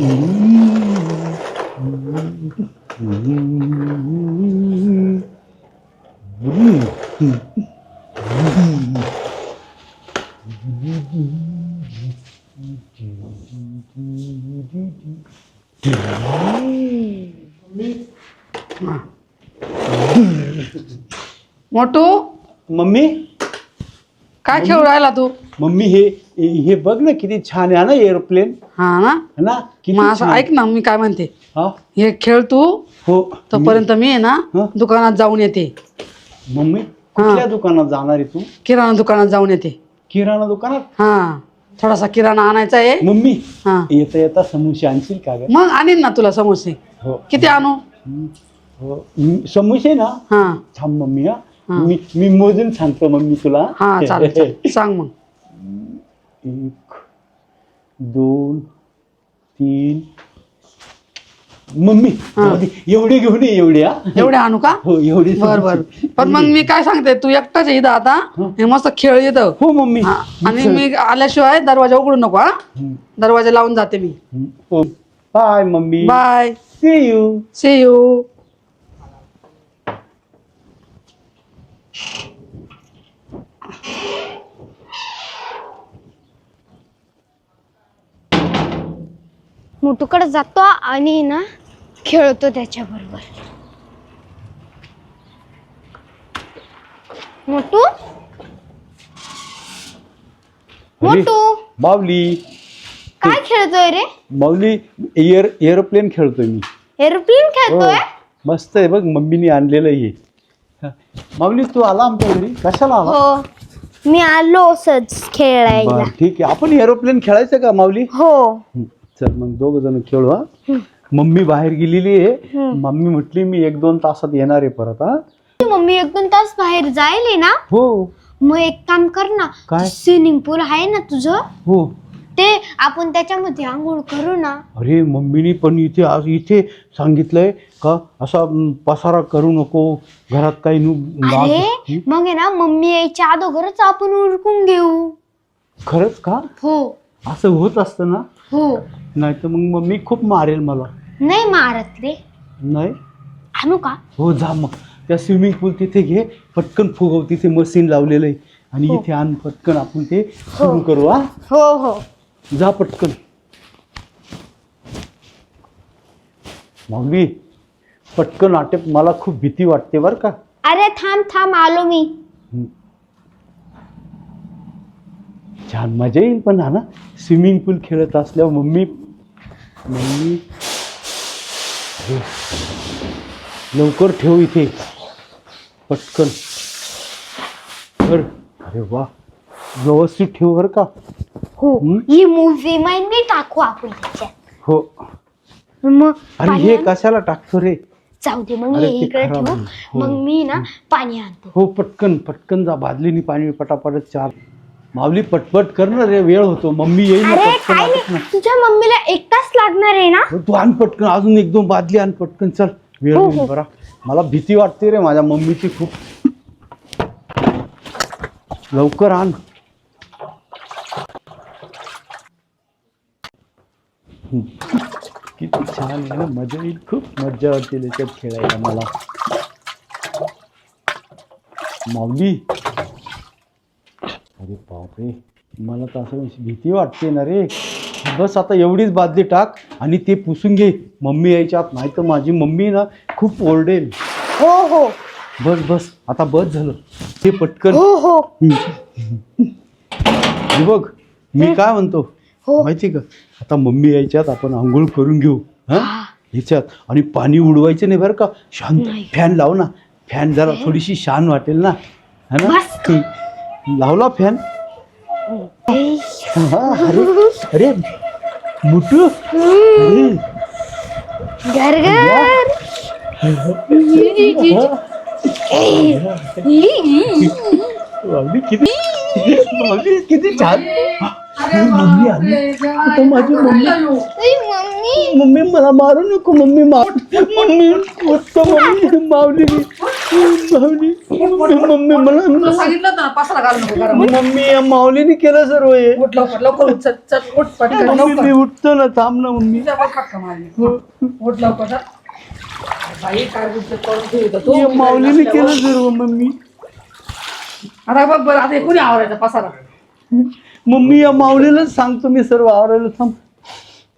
मोटू mummy काय खेळू राहिला तू? मम्मी हे बघ ना किती छान आहे ना एरोप्लेन. हा ना है ना किती मग असं छान. ऐक ना मी काय म्हणते हा हे खेळ तू हो तोपर्यंत मी आहे ना हा? दुकानात जाऊन येते. मम्मी कुठल्या दुकानात जाणार आहे तू? किराणा दुकानात जाऊन येते. किराणा दुकानात? हा थोडासा किराणा आणायचा आहे. मम्मी हा येता येता समोसे आणशील का ग? मग आणीन ना तुला समोसे. हो किती आणू? हो समोसे ना. हा थांब मम्मी हा हा. मी मोजून सांगतो मम्मी तुला. हा चालेल चालेल. सांग मग. 1 2 3 मम्मी जाऊ दे, एवढे घेऊन ये एवढे हा. एवढे आणू का? हो एवढे बर बर. पण मग मी काय सांगते तू एकटाच इथं आता हे मस्त खेळ येतं. हो मम्मी. हा, आणि मी आल्याशिवाय दरवाजा उघडू नको हा. दरवाजा लावून जाते मी. हो bye mummy. Bye. See you. See you. मोटूकडे जातो आणि ना खेळतो त्याच्याबरोबर. मोटू मोटू माऊली काय खेळतोय रे? माऊली एरोप्लेन खेळतोय मी. एरोप्लेन खेळतोय? हो, मस्त आहे बघ मम्मीने आणलेलं हे. माऊली तू आला आमच्या घरी कशाला आला? हो मी आलो सहज खेळायला. बरं, ठीक आहे आपण एरोप्लेन खेळायचं का माऊली? हो चल मग दोघ जण खेळू हा. मम्मी बाहेर गेलेली आहे. मम्मी म्हटली मी 1-2 तासात येणार आहे परत हा. मम्मी 1-2 तास बाहेर जायले ना. हो मग एक काम कर ना. काय? स्विमिंग पूल आहे ना तुझं हो. ते आपण त्याच्यामध्ये आंघोळ करू ना. अरे मम्मीनी पण इथे सांगितलंय का असा पसारा करू नको घरात काही अरे मग आहे ना मम्मी यायच्या अगोदरच आपण उरकून घेऊ. खरंच का? हो असं होत असतं ना. हो नाही तर मग मम्मी खूप मारेल मला. नाही मारत रे. नाही आणू का? हो जा मग त्या स्विमिंग पूल तिथे घे पटकन फुगव तिथे मशीन लावलेलं आहे आणि इथे आण पटकन आपण ते सुरू करू हा. हो हो जा पटकन. माऊली पटकन आटेप मला खूप भीती वाटते बर का. अरे थांब थांब आलो मी. छान मजा येईल पण हा ना स्विमिंग पूल खेळत असल्यावर. मम्मी अरे, लवकर ठेव इथे पटकन कर. अरे वा व्यवस्थित ठेव बर का. हो ही मूवी मी टाकू आपण त्याच्यात. हो मग अरे हे कशाला टाकतो रे? जाऊ दे मग अरे हे ते इकडे खराब ठेवू. होईल. हो. मग मी ना पाणी आणतो. हो पटकन पटकन जा बादलीनी पाणी पटापट चार. माऊली पटपट कर ना रे वेळ होतो. मम्मी येईल ना अरे पटकन काय आटप ना. नाही तुझ्या मम्मीला 1 तास लागणार आहे ना. हो, तू आण पटकन अजून 1-2 बादली आण पटकन चल. वेळ हो, होईल हो. बरा. मला भीती वाटते रे माझ्या मम्मीची खूप. लवकर आण. किती छान आहे ना मजा येईल. खूप मजा वाटते त्याच्यात खेळायला मला. माऊली अरे बापरे मला तर असं भीती वाटते ना रे. बस आता एवढीच बादली टाक आणि ते पुसून घे मम्मी यायच्या आत. नाही तर माझी मम्मी ना खूप ओरडेल. हो हो बस बस आता बस झालं ते पटकन. हो हो हे बघ मी काय म्हणतो हो. माहिती का आता मम्मी यायच्यात आपण आंघोळ करून घेऊ हा ह्याच्यात. आणि पाणी उडवायचं नाही बरं का. शांत फॅन लाव ना. फॅन जरा थोडीशी शान वाटेल ना है ना. लावला फॅन. अरे अरे मुटू घर घर किती छान. मम्मी आली आता माझी मम्मी. मम्मी मला मारू नको. मम्मी मम्मी मस्त मम्मी मावली. मम्मी मला तुला सांगितलं होतं ना पसारा घालू नको घरामध्ये. मम्मी या माऊलीने केलं सर्व हे उठ लवकर लवकर उठ चल चल उठ पटकन मम्मी लवकर मी उठतो ना थांब ना मम्मी तुझ्या पण फटका मारली. उठ लवकर चल. बाई काय गुप्त करून ठेवलं तू. या माऊलीने केलं सर्व मम्मी आता बघ बरं आता हे कोणी आवरायचा पसारा. मम्मी या माऊलीलाच सांगतो मी सर्व आवरायला थांब